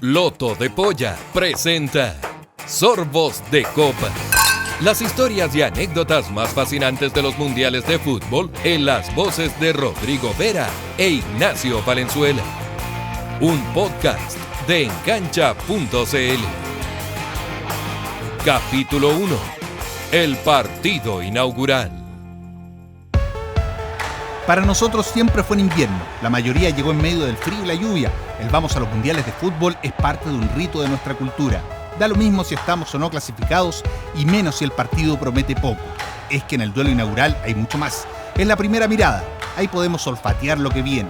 Loto de Polla presenta Sorbos de Copa. Las historias y anécdotas más fascinantes de los mundiales de fútbol en las voces de Rodrigo Vera e Ignacio Valenzuela. Un podcast de engancha.cl. Capítulo 1. El partido inaugural. Para nosotros siempre fue en invierno. La mayoría llegó en medio del frío y la lluvia. El vamos a los mundiales de fútbol es parte de un rito de nuestra cultura. Da lo mismo si estamos o no clasificados y menos si el partido promete poco. Es que en el duelo inaugural hay mucho más. Es la primera mirada. Ahí podemos olfatear lo que viene.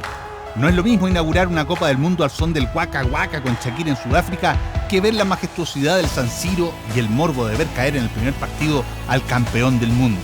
No es lo mismo inaugurar una Copa del Mundo al son del Waka Waka con Shakira en Sudáfrica que ver la majestuosidad del San Siro y el morbo de ver caer en el primer partido al campeón del mundo.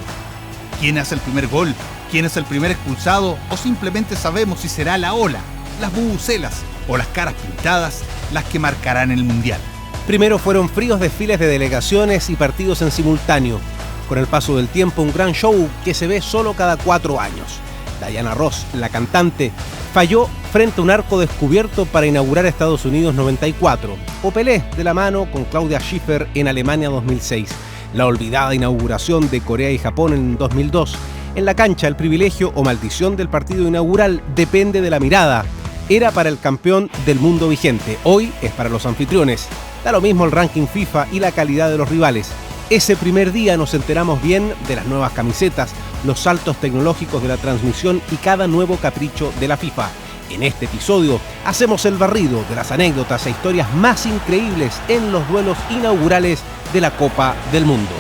¿Quién hace el primer gol? ¿Quién es el primer expulsado? ¿O simplemente sabemos si será la ola, las bubucelas o las caras pintadas las que marcarán el Mundial? Primero fueron fríos desfiles de delegaciones y partidos en simultáneo. Con el paso del tiempo, un gran show que se ve solo cada 4 años. Diana Ross, la cantante, falló frente a un arco descubierto para inaugurar Estados Unidos 94. O Pelé, de la mano con Claudia Schiffer en Alemania 2006. La olvidada inauguración de Corea y Japón en 2002. En la cancha, el privilegio o maldición del partido inaugural depende de la mirada. Era para el campeón del mundo vigente, hoy es para los anfitriones. Da lo mismo el ranking FIFA y la calidad de los rivales. Ese primer día nos enteramos bien de las nuevas camisetas, los saltos tecnológicos de la transmisión y cada nuevo capricho de la FIFA. En este episodio hacemos el barrido de las anécdotas e historias más increíbles en los duelos inaugurales de la Copa del Mundo.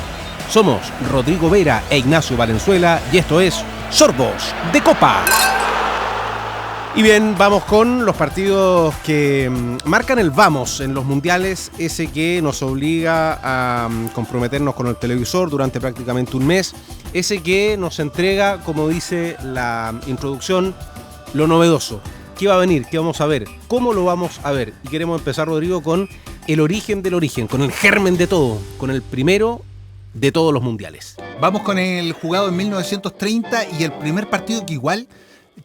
Somos Rodrigo Vera e Ignacio Valenzuela y esto es Sorbos de Copa. Y bien, vamos con los partidos que marcan el vamos en los mundiales, ese que nos obliga a comprometernos con el televisor durante prácticamente un mes, ese que nos entrega, como dice la introducción, lo novedoso. ¿Qué va a venir? ¿Qué vamos a ver? ¿Cómo lo vamos a ver? Y queremos empezar, Rodrigo, con el origen del origen, con el germen de todo, con el primero de todos los mundiales. Vamos con el jugado en 1930 y el primer partido que igual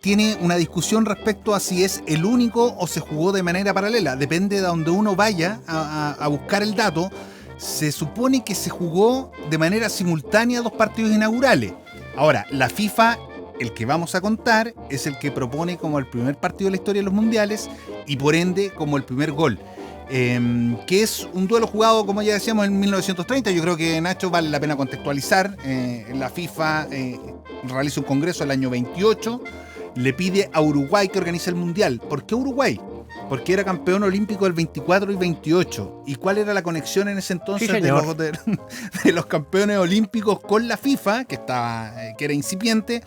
tiene una discusión respecto a si es el único o se jugó de manera paralela. Depende de donde uno vaya a buscar el dato. Se supone que se jugó de manera simultánea 2 partidos inaugurales. Ahora, la FIFA, el que vamos a contar, es el que propone como el primer partido de la historia de los mundiales y por ende como el primer gol. Que es un duelo jugado, como ya decíamos, en 1930. Yo creo que, Nacho, vale la pena contextualizar. La FIFA realiza un congreso el año 28, le pide a Uruguay que organice el Mundial. ¿Por qué Uruguay? Porque era campeón olímpico del 24 y 28. ¿Y cuál era la conexión en ese entonces de los campeones olímpicos con la FIFA, que era incipiente?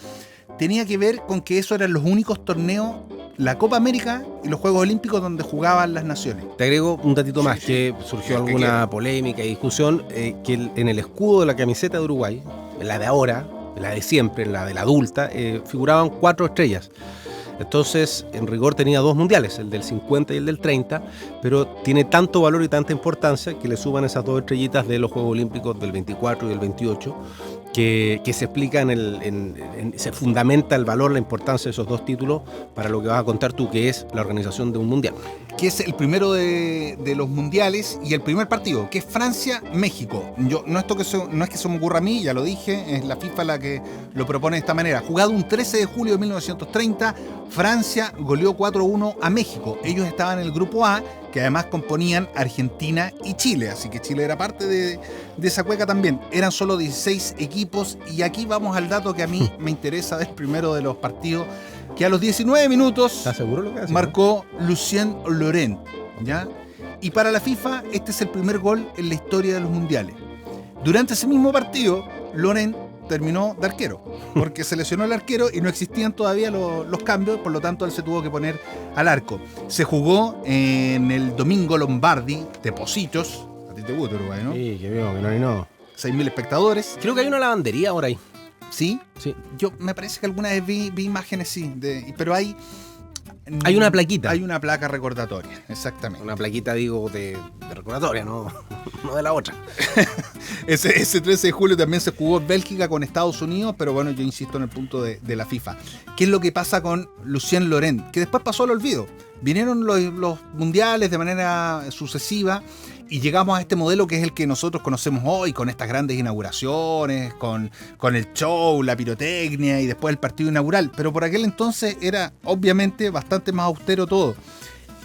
Tenía que ver con que esos eran los únicos torneos, la Copa América y los Juegos Olímpicos, donde jugaban las naciones. Te agrego un datito más, que surgió alguna polémica y discusión, que en el escudo de la camiseta de Uruguay, en la de ahora, en la de siempre, en la de la adulta, figuraban 4 estrellas. Entonces, en rigor tenía 2 mundiales, el del 50 y el del 30, pero tiene tanto valor y tanta importancia que le suban esas 2 estrellitas de los Juegos Olímpicos del 24 y del 28, que se explica se fundamenta el valor, la importancia de esos 2 títulos para lo que vas a contar tú, que es la organización de un mundial. Que es el primero de los mundiales y el primer partido, que es Francia-México. No es que se me ocurra a mí, ya lo dije, es la FIFA la que lo propone de esta manera. Jugado un 13 de julio de 1930, Francia goleó 4-1 a México. Ellos estaban en el grupo A, que además componían Argentina y Chile, así que Chile era parte de esa cueca también. Eran solo 16 equipos y aquí vamos al dato que a mí me interesa del primero de los partidos, que a los 19 minutos ¿Estás seguro lo que hace, marcó Lucien Laurent, ¿ya? Y para la FIFA este es el primer gol en la historia de los mundiales. Durante ese mismo partido, Laurent terminó de arquero, porque se lesionó el arquero y no existían todavía los cambios, por lo tanto él se tuvo que poner al arco. Se jugó en el Domingo Lombardi de Pocitos. A ti te gusta Uruguay, ¿no? Sí, que veo que no hay nada. 6.000 espectadores. Creo que hay una lavandería ahora ahí. ¿Sí? Sí. Yo me parece que alguna vez vi imágenes, sí, pero hay una plaquita. Hay una placa recordatoria, exactamente. Una plaquita, digo, de recordatoria, no de la otra. Ese 13 de julio también se jugó Bélgica con Estados Unidos, pero bueno, yo insisto en el punto de la FIFA. ¿Qué es lo que pasa con Lucien Laurent? Que después pasó al olvido. Vinieron los mundiales de manera sucesiva y llegamos a este modelo que es el que nosotros conocemos hoy, con estas grandes inauguraciones, con el show, la pirotecnia y después el partido inaugural. Pero por aquel entonces era obviamente bastante más austero todo.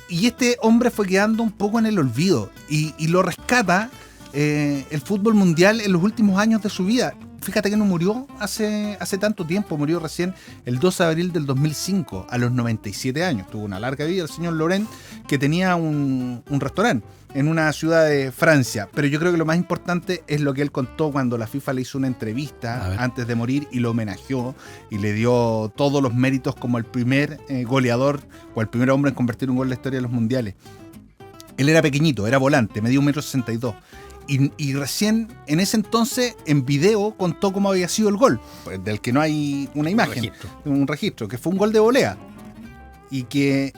Y este hombre fue quedando un poco en el olvido y lo rescata el fútbol mundial en los últimos años de su vida. Fíjate que no murió hace tanto tiempo, murió recién el 12 de abril del 2005, a los 97 años. Tuvo una larga vida el señor Laurent, que tenía un restaurante en una ciudad de Francia. Pero yo creo que lo más importante es lo que él contó cuando la FIFA le hizo una entrevista antes de morir y lo homenajeó y le dio todos los méritos como el primer goleador o el primer hombre en convertir un gol en la historia de los mundiales. Él era pequeñito, era volante, medía 1,62 m. Y recién en ese entonces en video contó cómo había sido el gol, del que no hay una imagen, un registro, que fue un gol de volea. Y que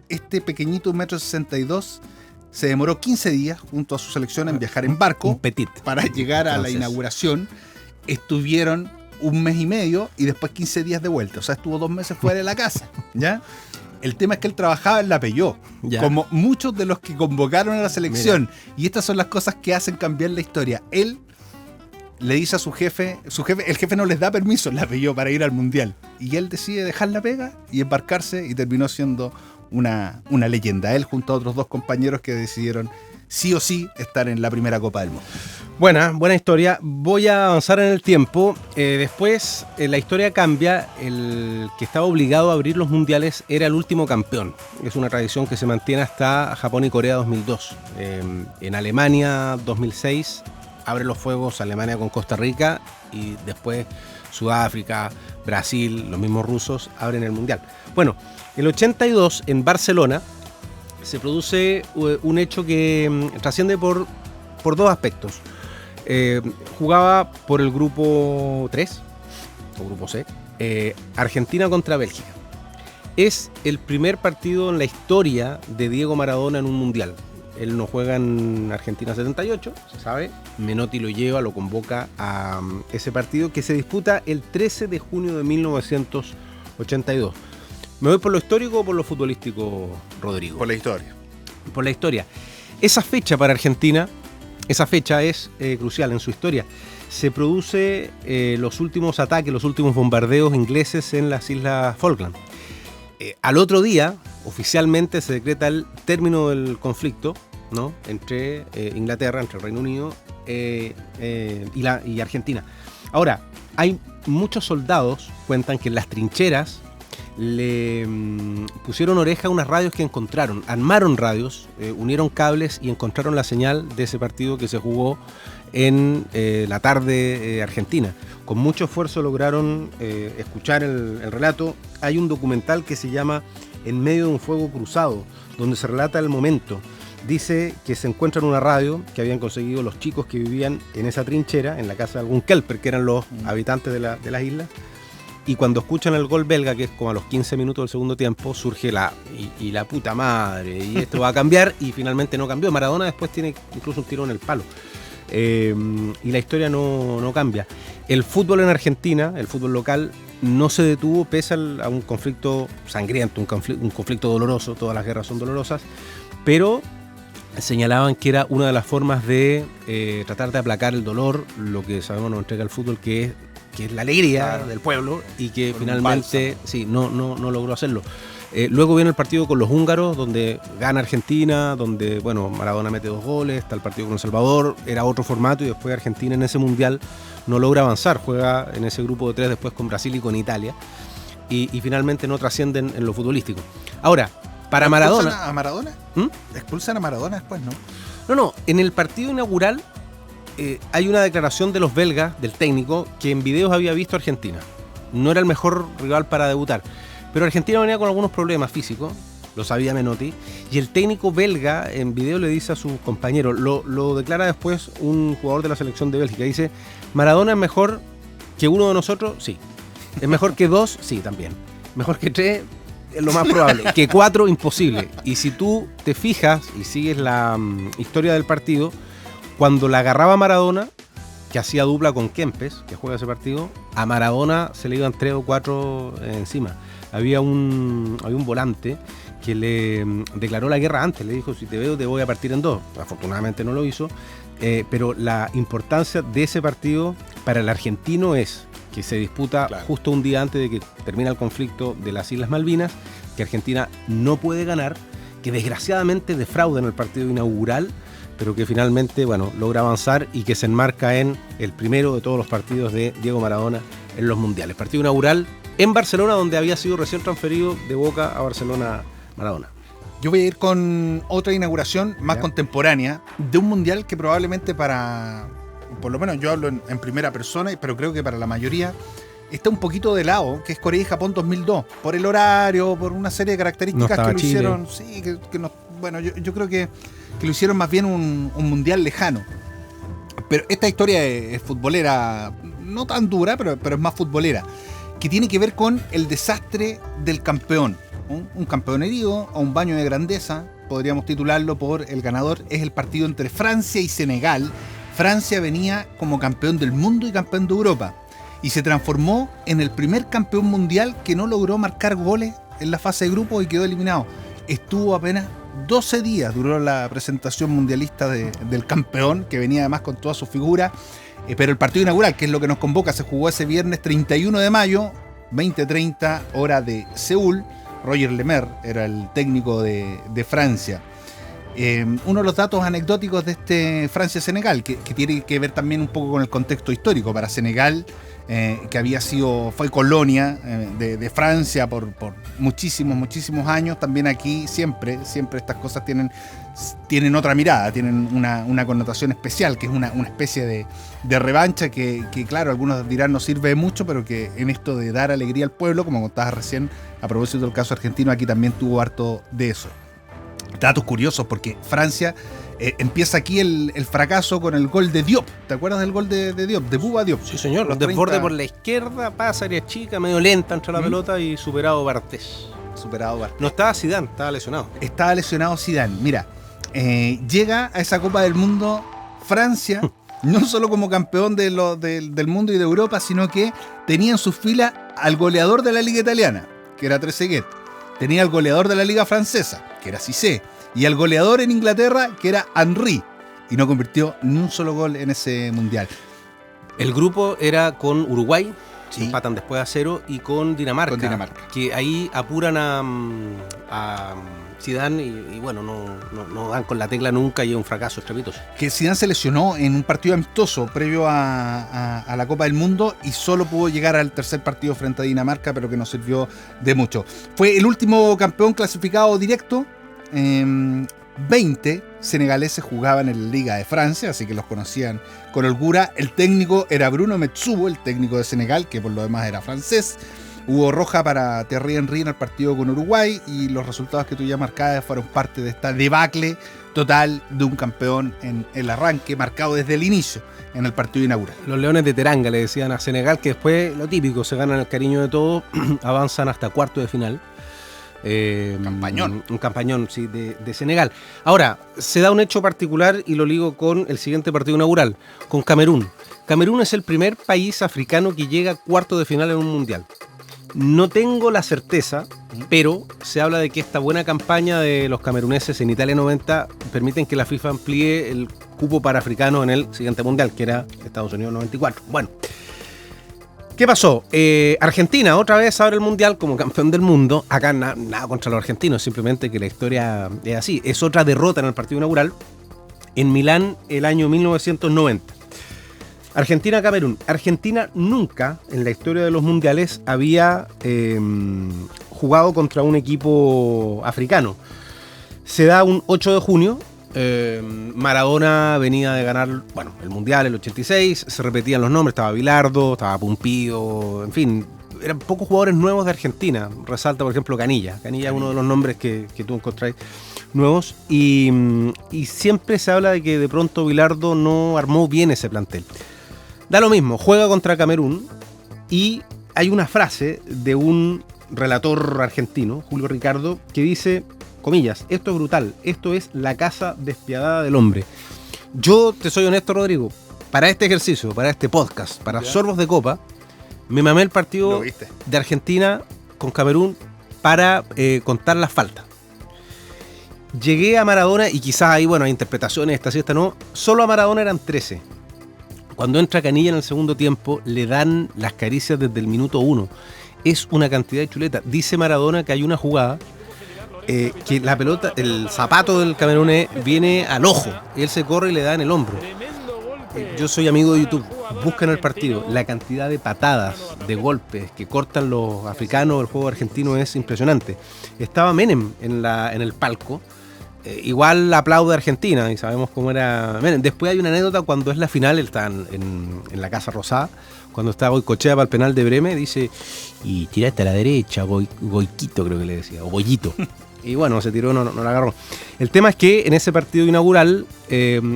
este pequeñito 1,62 m se demoró 15 días junto a su selección en viajar en barco para llegar a la inauguración. Estuvieron un mes y medio y después 15 días de vuelta. O sea, estuvo 2 meses fuera de la casa, ¿ya? El tema es que él trabajaba en la Peugeot, como muchos de los que convocaron a la selección. Mira. Y estas son las cosas que hacen cambiar la historia. Él le dice a su jefe, el jefe no les da permiso en la Peugeot para ir al Mundial. Y él decide dejar la pega y embarcarse y terminó siendo una leyenda. Él junto a otros 2 compañeros que decidieron sí o sí estar en la primera Copa del Mundo. Buena historia. Voy a avanzar en el tiempo. Después la historia cambia. El que estaba obligado a abrir los mundiales era el último campeón. Es una tradición que se mantiene hasta Japón y Corea 2002. En Alemania 2006 abre los fuegos Alemania con Costa Rica y después Sudáfrica, Brasil, los mismos rusos abren el mundial. Bueno, el 82 en Barcelona se produce un hecho que trasciende por 2 aspectos. Jugaba por el grupo 3, o grupo C, Argentina contra Bélgica. Es el primer partido en la historia de Diego Maradona en un mundial. Él no juega en Argentina 78, se sabe. Menotti lo lleva, lo convoca a ese partido que se disputa el 13 de junio de 1982. ¿Me voy por lo histórico o por lo futbolístico, Rodrigo? Por la historia. Por la historia. Esa fecha para Argentina, esa fecha es crucial en su historia. Se produce los últimos ataques, los últimos bombardeos ingleses en las Islas Falkland. Al otro día, oficialmente se decreta el término del conflicto, ¿no?, entre Inglaterra, entre el Reino Unido y Argentina. Ahora, hay muchos soldados, cuentan que en las trincheras le pusieron oreja a unas radios que encontraron, armaron radios, unieron cables y encontraron la señal de ese partido que se jugó en la tarde argentina. Con mucho esfuerzo lograron escuchar el relato. Hay un documental que se llama En medio de un fuego cruzado, donde se relata el momento. Dice que se encuentran una radio que habían conseguido los chicos que vivían en esa trinchera, en la casa de algún kelper, que eran los habitantes de las islas. Y cuando escuchan el gol belga, que es como a los 15 minutos del segundo tiempo, surge la puta madre, y esto va a cambiar, y finalmente no cambió. Maradona después tiene incluso un tiro en el palo. Y la historia no cambia. El fútbol en Argentina, el fútbol local, no se detuvo pese a un conflicto sangriento, un conflicto doloroso. Todas las guerras son dolorosas, pero señalaban que era una de las formas de tratar de aplacar el dolor, lo que sabemos nos entrega el fútbol, que es la alegría del pueblo, y que finalmente no logró hacerlo. Luego viene el partido con los húngaros, donde gana Argentina, donde Maradona mete 2 goles, está el partido con El Salvador, era otro formato, y después Argentina en ese mundial no logra avanzar, juega en ese grupo de 3 después con Brasil y con Italia, y finalmente no trascienden en lo futbolístico. Ahora, para Maradona... ¿Expulsan a Maradona? ¿Expulsan a Maradona después, no? No, en el partido inaugural hay una declaración de los belgas, del técnico, que en videos había visto a Argentina. No era el mejor rival para debutar, pero Argentina venía con algunos problemas físicos, lo sabía Menotti, y el técnico belga en video le dice a sus compañeros, lo declara después un jugador de la selección de Bélgica, dice: Maradona es mejor que uno de nosotros, sí. Es mejor que 2, sí, también. Mejor que 3, es lo más probable. Que 4, imposible. Y si tú te fijas y sigues la historia del partido, cuando la agarraba Maradona, que hacía dupla con Kempes, que juega ese partido, a Maradona se le iban 3 o 4 encima. Había un volante que le declaró la guerra antes, le dijo, si te veo te voy a partir en dos. Afortunadamente no lo hizo, pero la importancia de ese partido para el argentino es que se disputa justo un día antes de que termine el conflicto de las Islas Malvinas, que Argentina no puede ganar, que desgraciadamente defrauda en el partido inaugural, pero que finalmente, bueno, logra avanzar y que se enmarca en el primero de todos los partidos de Diego Maradona en los mundiales. Partido inaugural en Barcelona, donde había sido recién transferido de Boca a Barcelona Maradona. Yo voy a ir con otra inauguración más contemporánea de un mundial que probablemente por lo menos yo hablo en primera persona, pero creo que para la mayoría está un poquito de lado, que es Corea y Japón 2002, por el horario, por una serie de características que lo hicieron. Sí, bueno, yo creo que lo hicieron más bien un mundial lejano. Pero esta historia es futbolera, no tan dura, pero es más futbolera, que tiene que ver con el desastre del campeón. Un campeón herido o un baño de grandeza, podríamos titularlo por el ganador. Es el partido entre Francia y Senegal. Francia venía como campeón del mundo y campeón de Europa, y se transformó en el primer campeón mundial que no logró marcar goles en la fase de grupos y quedó eliminado. Estuvo apenas 12 días, duró la presentación mundialista del campeón, que venía además con toda su figura. Pero el partido inaugural, que es lo que nos convoca, se jugó ese viernes 31 de mayo, 20:30, hora de Seúl. Roger Lemaire era el técnico de Francia. Uno de los datos anecdóticos de este Francia-Senegal, que tiene que ver también un poco con el contexto histórico. Para Senegal, que fue colonia de Francia por muchísimos años, también aquí siempre estas cosas tienen otra mirada, tienen una connotación especial, que es una especie de revancha que claro, algunos dirán no sirve de mucho, pero que en esto de dar alegría al pueblo, como contabas recién, a propósito del caso argentino, aquí también tuvo harto de eso. Datos curiosos, porque Francia empieza aquí el fracaso con el gol de Diop. ¿Te acuerdas del gol de Diop? De Bouba Diop. Sí, señor. Los desborde por la izquierda, pasa área chica, medio lenta entre la pelota y superado Bartés. No estaba Zidane, estaba lesionado. Estaba lesionado Zidane. Mira, llega a esa Copa del Mundo Francia, no solo como campeón del mundo y de Europa, sino que tenía en sus filas al goleador de la Liga Italiana, que era Trezeguet. Tenía al goleador de la Liga Francesa, que era Cissé, y al goleador en Inglaterra, que era Henry, y no convirtió ni un solo gol en ese mundial. El grupo era con Uruguay, empatan después a 0, y con Dinamarca, que ahí apuran a Zidane y bueno, no dan con la tecla nunca y es un fracaso estrepitoso. Que Zidane se lesionó en un partido amistoso previo a la Copa del Mundo y solo pudo llegar al tercer partido frente a Dinamarca, pero que no sirvió de mucho. Fue el último campeón clasificado directo. 20 senegaleses jugaban en la Liga de Francia, así que los conocían con holgura. El técnico era Bruno Metsubo, el técnico de Senegal, que por lo demás era francés. Hubo roja para Thierry Henry en el partido con Uruguay, y los resultados que tú ya marcabas fueron parte de esta debacle total de un campeón en el arranque, marcado desde el inicio en el partido inaugural. Los Leones de Teranga le decían a Senegal, que después lo típico, se ganan el cariño de todos, avanzan hasta cuarto de final. Un campañón, sí, de Senegal. Ahora, se da un hecho particular y lo ligo con el siguiente partido inaugural, con Camerún. Camerún es el primer país africano que llega a cuarto de final en un mundial. No tengo la certeza, pero se habla de que esta buena campaña de los cameruneses en Italia 90 permiten que la FIFA amplíe el cupo para africanos en el siguiente mundial, que era Estados Unidos 94. Bueno, ¿qué pasó? Argentina otra vez abre el mundial como campeón del mundo. Acá nada contra los argentinos, simplemente que la historia es así. Es otra derrota en el partido inaugural en Milán el año 1990. Argentina-Camerún. Argentina nunca en la historia de los mundiales había jugado contra un equipo africano. Se da un 8 de junio. Maradona venía de ganar el mundial, el 86. Se repetían los nombres. Estaba Bilardo, estaba Pumpío, en fin. Eran pocos jugadores nuevos de Argentina. Resalta, por ejemplo, Canilla. Canilla es uno de los nombres que tú encontrás nuevos. Y siempre se habla de que de pronto Bilardo no armó bien ese plantel. Da lo mismo, juega contra Camerún y hay una frase de un relator argentino, Julio Ricardo, que dice, comillas, esto es brutal, esto es la caza despiadada del hombre. Yo te soy honesto, Rodrigo, para este ejercicio, para este podcast, para Sorbos de Copa, me mamé el partido de Argentina con Camerún para contar las faltas. Llegué a Maradona y quizás ahí, bueno, hay interpretaciones, esta sí, esta no. Solo a Maradona eran 13. Cuando entra Canilla en el segundo tiempo, le dan las caricias desde el minuto 1. Es una cantidad de chuleta. Dice Maradona que hay una jugada que la pelota, el zapato del camerunés viene al ojo. Él se corre y le da en el hombro. Yo soy amigo de YouTube. Buscan el partido. La cantidad de patadas, de golpes que cortan los africanos, el juego argentino es impresionante. Estaba Menem en el palco. Igual aplaude a Argentina y sabemos cómo era Menem. Después hay una anécdota cuando es la final, están en la Casa Rosada, cuando está Goicoechea para el penal de Breme, dice, y tiraste a la derecha, Goiquito creo que le decía, o Bollito. Y bueno, se tiró, no la agarró. El tema es que en ese partido inaugural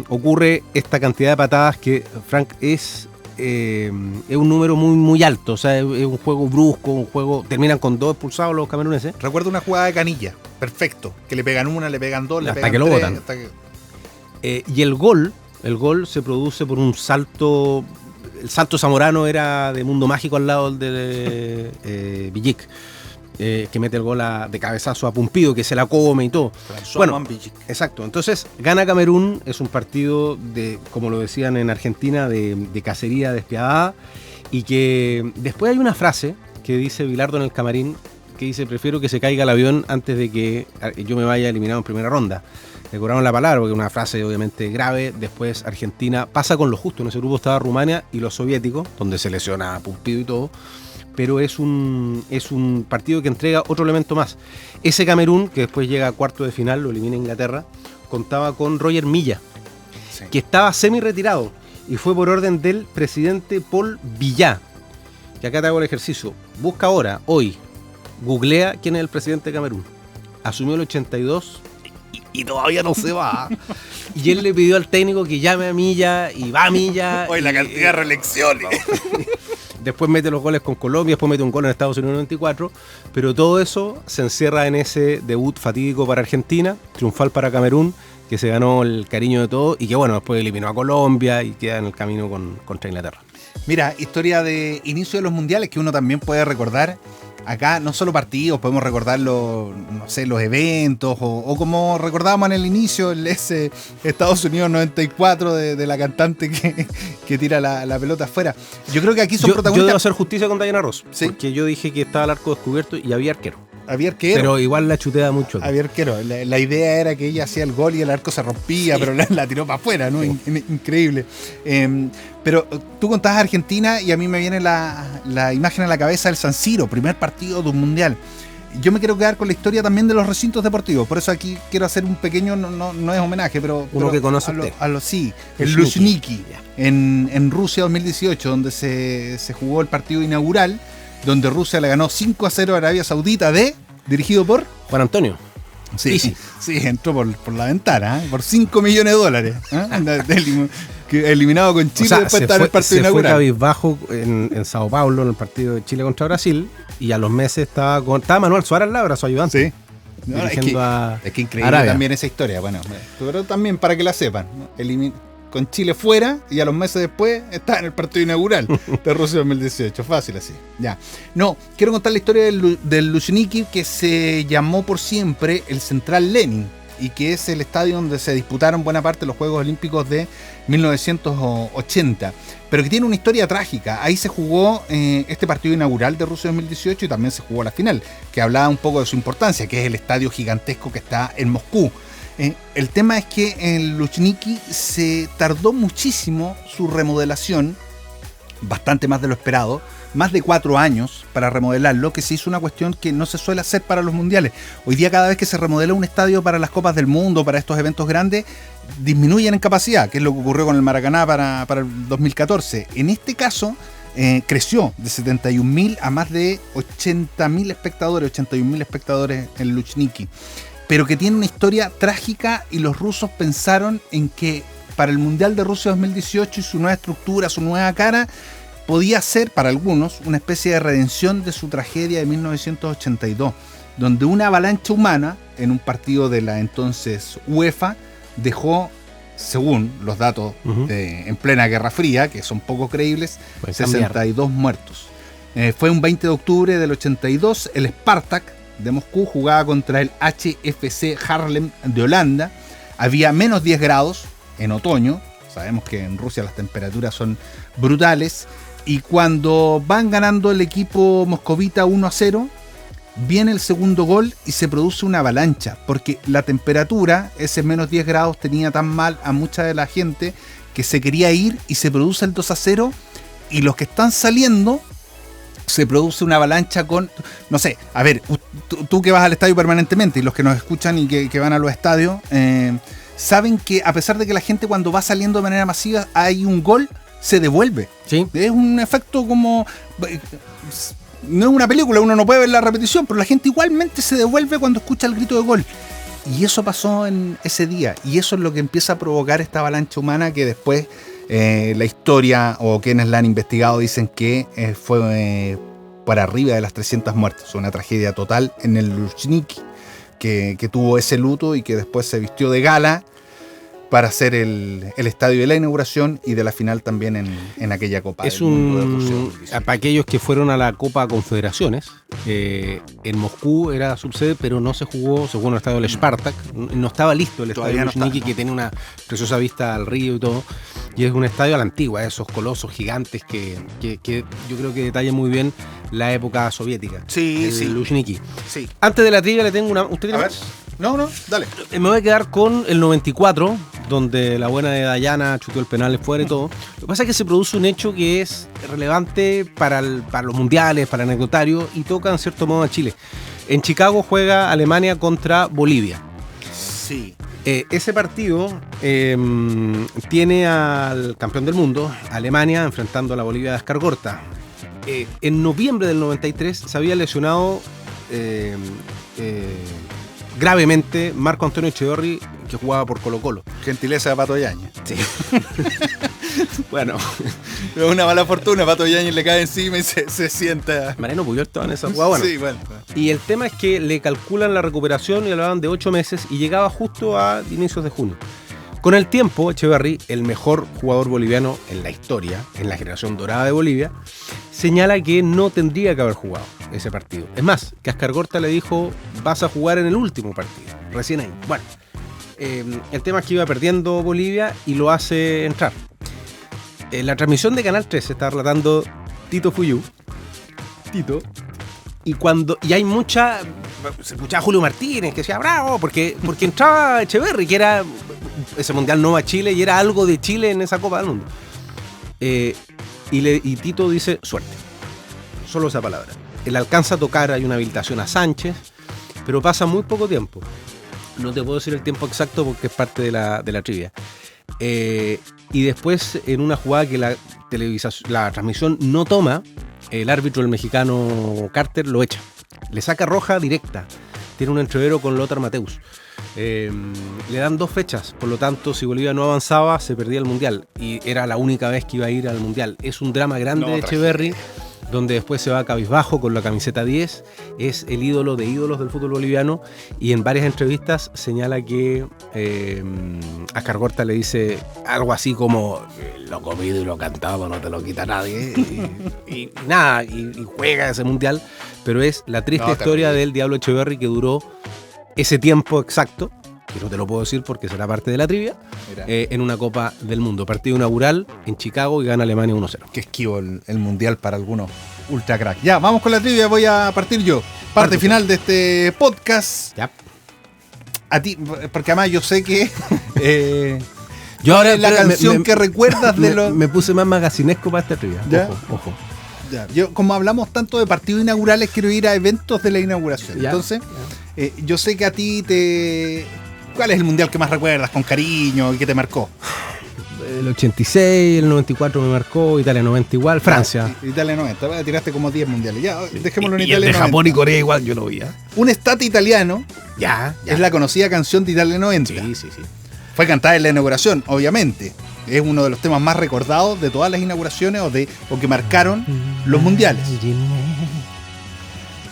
ocurre esta cantidad de patadas que, Frank, es un número muy, muy alto. O sea, es un juego brusco, un juego... Terminan con 2 expulsados los cameruneses. Recuerdo una jugada de Canilla, perfecto, que le pegan una, le pegan dos, le hasta pegan que lo tres, botan. Y el gol se produce por un salto... El salto zamorano era de Mundo Mágico al lado de Villic. Que mete el gol de cabezazo a Pumpido, que se la come y todo. Bueno, exacto. Entonces, gana Camerún, es un partido de, como lo decían en Argentina, de cacería despiadada, y que después hay una frase que dice Bilardo en el camarín, que dice, prefiero que se caiga el avión antes de que yo me vaya eliminado en primera ronda. Le cobraron la palabra, porque es una frase obviamente grave. Después Argentina pasa con lo justo. En ese grupo estaba Rumania y los soviéticos, donde se lesiona a Pumpido y todo. Pero es un partido que entrega otro elemento más. Ese Camerún, que después llega a cuarto de final, lo elimina Inglaterra, contaba con Roger Milla, sí, que estaba semi-retirado, y fue por orden del presidente Paul Biya. Que acá te hago el ejercicio. Busca ahora, hoy, googlea quién es el presidente de Camerún. Asumió el 82 y todavía no se va. Y él le pidió al técnico que llame a Milla, y va a Milla. Hoy la cantidad de reelecciones. Después mete los goles con Colombia, después mete un gol en Estados Unidos en el 94, pero todo eso se encierra en ese debut fatídico para Argentina, triunfal para Camerún, que se ganó el cariño de todos y que bueno, después eliminó a Colombia y queda en el camino contra Inglaterra. Mira, historia de inicio de los mundiales que uno también puede recordar. Acá no solo partidos, podemos recordar los eventos o como recordábamos en el inicio, ese Estados Unidos 94 de la cantante que tira la pelota afuera. Yo creo que aquí son protagonistas. Yo debo hacer justicia con Diana Ross, ¿sí? Porque yo dije que estaba el arco descubierto y había arquero. Había arquero. Pero igual la chutea mucho. Había arquero. La idea era que ella hacía el gol y el arco se rompía, sí, pero la tiró para afuera, ¿no? Sí. Increíble. Pero tú contabas Argentina y a mí me viene la imagen a la cabeza del San Siro, primer partido de un mundial. Yo me quiero quedar con la historia también de los recintos deportivos, por eso aquí quiero hacer un pequeño, no es homenaje, pero uno que conoce sí, el Luzhniki, en Rusia 2018, donde se jugó el partido inaugural, donde Rusia le ganó 5-0 a Arabia Saudita, dirigido por Juan Antonio. Sí, entró por la ventana, por $5 millones. Eliminado con Chile, o sea, después de estar en el partido inaugural. Se fue cabizbajo en Sao Paulo en el partido de Chile contra Brasil, y a los meses estaba Manuel Suárez Labra, su ayudante. Sí. No, es que increíble Arabia. También esa historia, bueno, pero también para que la sepan, ¿no? Con Chile fuera y a los meses después está en el partido inaugural de Rusia 2018, fácil así. Ya. No, quiero contar la historia del Luzhniki, que se llamó por siempre el Central Lenin, y que es el estadio donde se disputaron buena parte de los Juegos Olímpicos de 1980, pero que tiene una historia trágica. Ahí se jugó este partido inaugural de Rusia 2018 y también se jugó la final, que hablaba un poco de su importancia, que es el estadio gigantesco que está en Moscú. El tema es que en Luzhniki se tardó muchísimo su remodelación, bastante más de lo esperado, más de 4 años para remodelarlo, que se hizo una cuestión que no se suele hacer para los mundiales. Hoy día cada vez que se remodela un estadio para las Copas del Mundo, para estos eventos grandes, disminuyen en capacidad, que es lo que ocurrió con el Maracaná para el 2014. En este caso, creció de 71.000 a más de 80.000 espectadores, 81.000 espectadores en Luzhniki, pero que tiene una historia trágica, y los rusos pensaron en que para el Mundial de Rusia 2018 y su nueva estructura, su nueva cara, podía ser para algunos una especie de redención de su tragedia de 1982, donde una avalancha humana en un partido de la entonces UEFA dejó, según los datos en plena Guerra Fría, que son poco creíbles, 62 muertos. Fue un 20 de octubre del 82, el Spartak de Moscú, jugaba contra el HFC Haarlem de Holanda. Había menos 10 grados en otoño. Sabemos que en Rusia las temperaturas son brutales. Y cuando van ganando el equipo moscovita 1-0, viene el segundo gol y se produce una avalancha. Porque la temperatura, ese menos 10 grados, tenía tan mal a mucha de la gente que se quería ir y se produce el 2-0. Y los que están saliendo, se produce una avalancha con, no sé, a ver, tú que vas al estadio permanentemente y los que nos escuchan y que van a los estadios, saben que a pesar de que la gente cuando va saliendo de manera masiva hay un gol, se devuelve. Sí. Es un efecto como... No es una película, uno no puede ver la repetición, pero la gente igualmente se devuelve cuando escucha el grito de gol. Y eso pasó en ese día. Y eso es lo que empieza a provocar esta avalancha humana que después la historia o quienes la han investigado dicen que fue por arriba de las 300 muertes. Una tragedia total en el Luzhniki que tuvo ese luto y que después se vistió de gala para hacer el estadio de la inauguración y de la final también en aquella Copa Es del Mundo de Rusia. para aquellos que fueron a la Copa Confederaciones, en Moscú era subsede, pero no se jugó en el estadio del Spartak. No estaba listo el estadio Luzhniki, que tiene una preciosa vista al río y todo. Y es un estadio a la antigua, esos colosos gigantes que yo creo que detalla muy bien la época soviética. Sí, el sí. Luzhniki. Sí. Antes de la trivia le tengo una... ¿Usted tiene A ver. más? No, dale. Me voy a quedar con el 94, donde la buena de Dayana chutó el penal fuera y todo. Lo que pasa es que se produce un hecho que es relevante para los mundiales, para el anecdotario, y toca en cierto modo a Chile. En Chicago juega Alemania contra Bolivia. Sí. Ese partido tiene al campeón del mundo, Alemania, enfrentando a la Bolivia de Ascargorta. En noviembre del 93 se había lesionado gravemente Marco Antonio Echeverri, que jugaba por Colo-Colo. Gentileza de Pato Yáñez. Sí. Bueno, Es una mala fortuna, Pato Yáñez le cae encima y se sienta. Mariano Puyol estaba en esa jugada. Bueno. Sí, bueno. Y el tema es que le calculan la recuperación y hablaban de 8 meses y llegaba justo a inicios de junio. Con el tiempo, Echeverri, el mejor jugador boliviano en la historia, en la generación dorada de Bolivia, señala que no tendría que haber jugado ese partido. Es más, que Ascargorta le dijo, vas a jugar en el último partido, recién ahí. Bueno, el tema es que iba perdiendo Bolivia y lo hace entrar. La transmisión de Canal 3 se está relatando Tito Fuyú. Y hay mucha... Se escuchaba a Julio Martínez que decía bravo, porque entraba Echeverri, que era... Ese mundial no va a Chile y era algo de Chile en esa Copa del Mundo. Y Tito dice suerte. Solo esa palabra. Él alcanza a tocar, hay una habilitación a Sánchez, pero pasa muy poco tiempo. No te puedo decir el tiempo exacto porque es parte de la trivia. Y después, en una jugada que la transmisión no toma, el árbitro, el mexicano Carter, lo echa. Le saca roja directa. Tiene un entrevero con Lothar Matthäus. Le dan 2 fechas, por lo tanto, si Bolivia no avanzaba, se perdía el Mundial. Y era la única vez que iba a ir al Mundial. Es un drama grande de Echeverri, donde después se va cabizbajo con la camiseta 10. Es el ídolo de ídolos del fútbol boliviano. Y en varias entrevistas señala que Ascargorta le dice algo así como lo comido y lo cantado no te lo quita nadie. Y nada, y juega ese Mundial. Pero es la triste historia del Diablo Echeverri, que duró ese tiempo exacto, que no te lo puedo decir porque será parte de la trivia, en una Copa del Mundo. Partido inaugural en Chicago y gana Alemania 1-0. Qué esquivo el mundial para algunos ultra crack. Ya, vamos con la trivia, voy a partir yo. Parte final de este podcast. Ya. A ti, porque además yo sé que yo ahora la canción que recuerdas de los... Me puse más magacinesco para esta trivia. ¿Ya? Ojo. Ya, yo, como hablamos tanto de partidos inaugurales, quiero ir a eventos de la inauguración. Ya. Entonces, yo sé que a ti ¿cuál es el mundial que más recuerdas con cariño y que te marcó? El 86, el 94 me marcó, Italia 90 igual, Francia. Italia 90, tiraste como 10 mundiales. Ya, dejémoslo en y Italia el de 90. Japón y Corea igual yo lo vi. Un estate italiano Ya. es la conocida canción de Italia 90. Sí. Fue cantada en la inauguración, obviamente. Es uno de los temas más recordados de todas las inauguraciones o que marcaron los mundiales.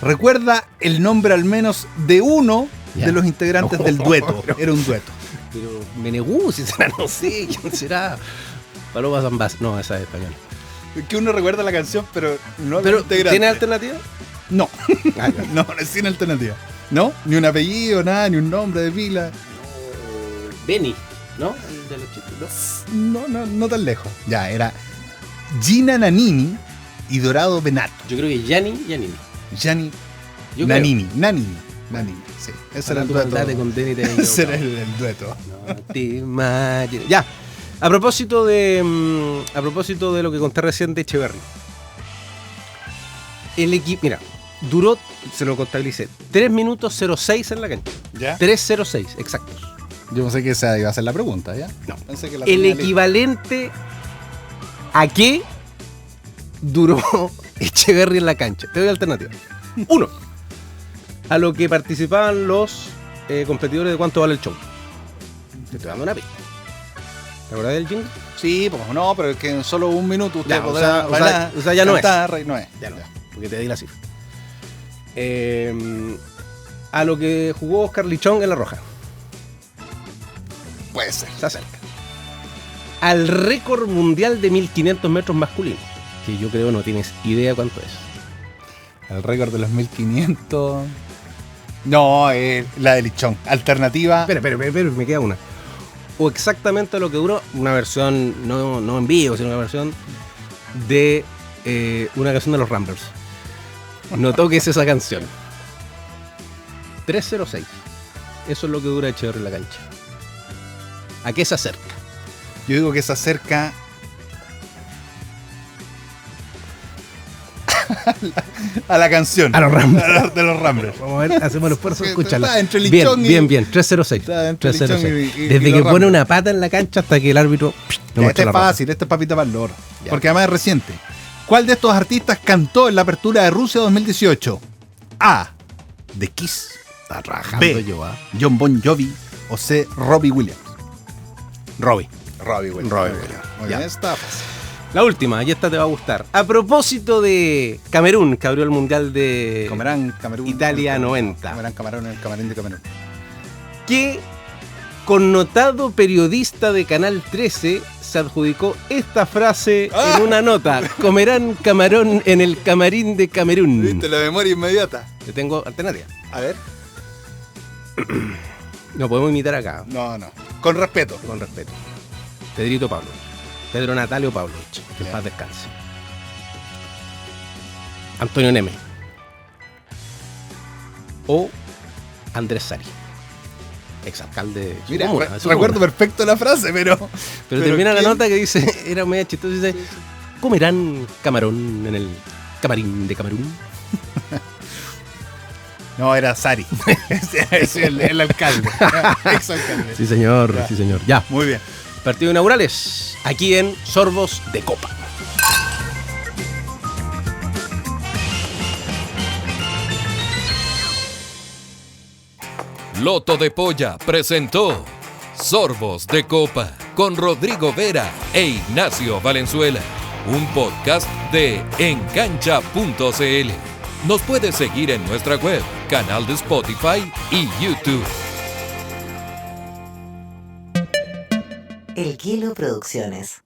Recuerda el nombre al menos de uno de los integrantes del dueto. Era un dueto. Pero Menegú, si será, no sé, ¿quién será? Paloma Zambás, no, esa es española. Que uno recuerda la canción, pero no Pero, el integrante. ¿tiene alternativa? No. No, sin alternativa. ¿No? Ni un apellido, nada, ni un nombre de pila. Benny, ¿no? El de los chiquitos. No tan lejos. Ya, era Gina Nannini y Dorado Benato. Yo creo que Gianni. Gianni Yo Nannini, sí. Ese era el dueto. Ese era el dueto. No te imagines. Ya. A propósito de lo que conté recién de Echeverri. El equipo, mira, duró, se lo contabilicé, 3 minutos 06 en la cancha. ¿Ya? 3:06, exactos. Yo pensé que esa iba a ser la pregunta, ¿ya? No. Pensé que la El tenía equivalente a qué duró Echeverri en la cancha. Te doy alternativa. 1. A lo que participaban los competidores de cuánto vale el show. Te estoy dando una pista. ¿Te acuerdas del jingle? Sí, pues no, pero es que en solo un minuto usted Ya, podrá o sea, ya no es. cantar, no es. Ya no, porque te di la cifra. A lo que jugó Oscar Lichón en La Roja. Puede ser. Se acerca. Al récord mundial de 1500 metros masculino. Que yo creo no tienes idea cuánto es. El récord de los 1500. No, la de Lichón. Alternativa. Espera, me queda una. O exactamente lo que duró una versión, no en vivo, sino una versión de una canción de los Ramblers. No toques esa canción. 3:06. Eso es lo que dura Echeverri en la cancha. ¿A qué se acerca? Yo digo que se acerca a la canción. A los Ramblers. De los Ramblers. Vamos a ver, hacemos el esfuerzo de escucharla. Está entre Lichón Bien. 3:06. Está entre 3:06. Lichón y Desde que los pone Ramblers. una pata en la cancha hasta que el árbitro Este no muestra es la roja. fácil, este es papita para el loro. Ya. Porque además es reciente. ¿Cuál de estos artistas cantó en la apertura de Rusia 2018? A. The Kiss. Está trabajando B. yo, ¿ah? John Bon Jovi. O C. Robbie Williams. Robbie. Robbie Williams. Robbie Muy Williams. bien, Ya. está fácil. La última, y esta te va a gustar. A propósito de Camerún, que abrió el Mundial de Camerún. Italia 90. Comerán camarón en el camarín de Camerún. ¿Qué connotado periodista de Canal 13 se adjudicó esta frase en una nota? Comerán camarón en el camarín de Camerún. ¿Viste la memoria inmediata? Te tengo alternativa. A ver. No podemos imitar acá, No. Con respeto. con respeto. Pedrito Pablo. Pedro Natalio Pavlovich, que en Ya. paz descanse. Antonio Neme. O Andrés Sari, exalcalde de su Mira, comuna, de su recuerdo comuna. perfecto la frase, pero Termina la ¿quién? nota que dice, era media chistosa, dice, comerán camarón en el camarín de Camerún. No, era Sari. Es el alcalde. Exalcalde. Sí, señor, Ya. sí, señor. Ya, Muy bien. partidos inaugurales, aquí en Sorbos de Copa. Loto de Polla presentó Sorbos de Copa con Rodrigo Vera e Ignacio Valenzuela, un podcast de encancha.cl. Nos puedes seguir en nuestra web, canal de Spotify y YouTube. El Kilo Producciones.